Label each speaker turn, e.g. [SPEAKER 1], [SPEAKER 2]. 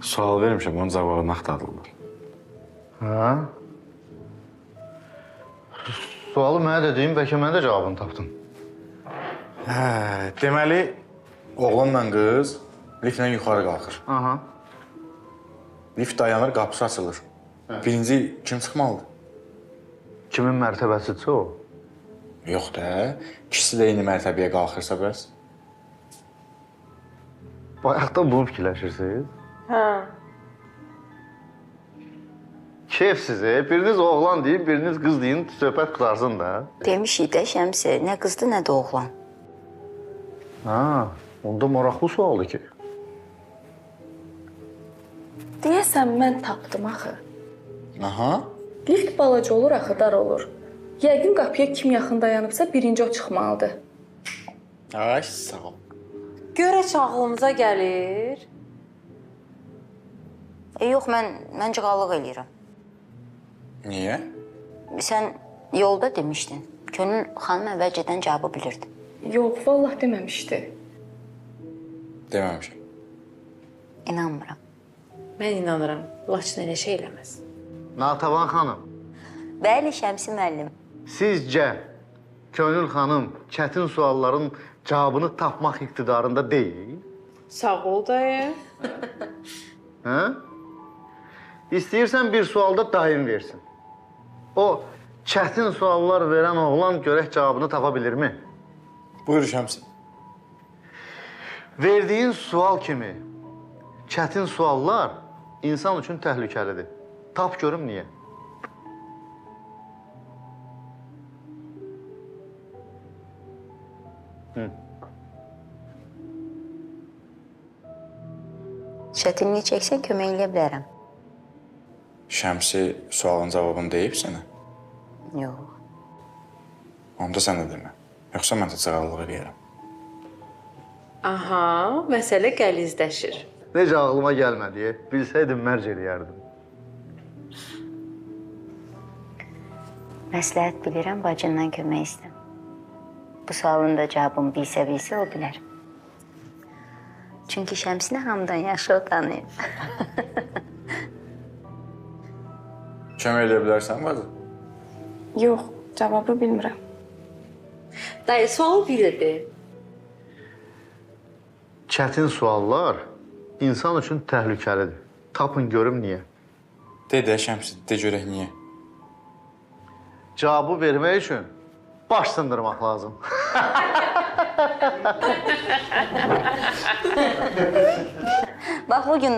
[SPEAKER 1] Sual vermişəm, onun cavabını axtarırlar.
[SPEAKER 2] Hə? Sualı mənə dedin, bəlkə mən də cavabını tapdım.
[SPEAKER 1] Hə, deməli, oğlanla qız liftlə yuxarı qalxır.
[SPEAKER 2] Aha.
[SPEAKER 1] Lift dayanır, qapısı açılır. Birinci kim çıxmalıdır?
[SPEAKER 2] Kimin mərtəbəsidirsə o?
[SPEAKER 1] Yox da, ikisi də eyni mərtəbəyə qalxırsa bəs.
[SPEAKER 2] Bayaqdan bunu fikirləşirsiniz?
[SPEAKER 3] Hə.
[SPEAKER 2] Keyfsiz, biriniz oğlan deyin, biriniz qız deyin, söhbət qutarsın da.
[SPEAKER 4] Demişik də Şəmsi, nə qızdı, nə də oğlan.
[SPEAKER 2] Ha, onda maraqlı sualdır ki.
[SPEAKER 3] Deyəsən mən tapdım axı.
[SPEAKER 1] Aha.
[SPEAKER 3] Lift balaca olur, axı dar olur. Yəqin qapıya kim yaxın dayanıbsa birinci o çıxmalıdır.
[SPEAKER 1] Ay, sağ ol.
[SPEAKER 5] Görəç ağlımıza gəlir.
[SPEAKER 4] Yox, mən cığallıq eləyirəm.
[SPEAKER 1] Niyə?
[SPEAKER 4] Sən yolda demişdin. Könül xanım əvvəlcədən cavabı bilirdi.
[SPEAKER 3] Yox, vallah deməmişdi.
[SPEAKER 1] Deməmişəm.
[SPEAKER 4] İnanmıram.
[SPEAKER 5] Mən inanıram, Laçın elə şey eləməz.
[SPEAKER 2] Natəvan xanım,
[SPEAKER 4] Bəli, Şəmsi müəllim.
[SPEAKER 2] sizcə Könül xanım çətin sualların cavabını tapmaq iqtidarında deyil?
[SPEAKER 5] Sağ ol dayı.
[SPEAKER 2] Hə? İstəyirsən bir sualda daim versin. O çətin suallar verən oğlan görək cavabını tapa bilirmi?
[SPEAKER 1] Buyur Şəmsi.
[SPEAKER 2] Verdiyin sual kimi çətin suallar insan üçün təhlükəlidir. Tap görüm niyə?
[SPEAKER 4] Çətinlik çəksən kömək eləyə bilərəm.
[SPEAKER 1] Şəmsi sualın cavabını deyib sənə?
[SPEAKER 4] Yox.
[SPEAKER 1] Onda sən də demə. Yoxsa mən də cığallıq eləyərəm.
[SPEAKER 5] Aha, məsələ qəlizləşir.
[SPEAKER 2] Necə ağlıma gəlmədi, bilsəydim mərc eləyərdim.
[SPEAKER 4] Məsləhət bilirəm, bacından kömək istəm. Bu sualın da cavabını bilsə o bilər. Çünki Şəmsini hamıdan yaxşı o tanıyır.
[SPEAKER 1] Kömək eləyə bilərsən, bacı?
[SPEAKER 3] Yox, cavabı bilmirəm.
[SPEAKER 5] Dayı, sual bilirdi.
[SPEAKER 2] Çətin suallar insan üçün təhlükəlidir. Tapın görüm niyə.
[SPEAKER 1] De də Şəmsi, de görək niyə.
[SPEAKER 2] Cavabı vermək üçün baş sındırmaq lazım.
[SPEAKER 4] Bax, bugün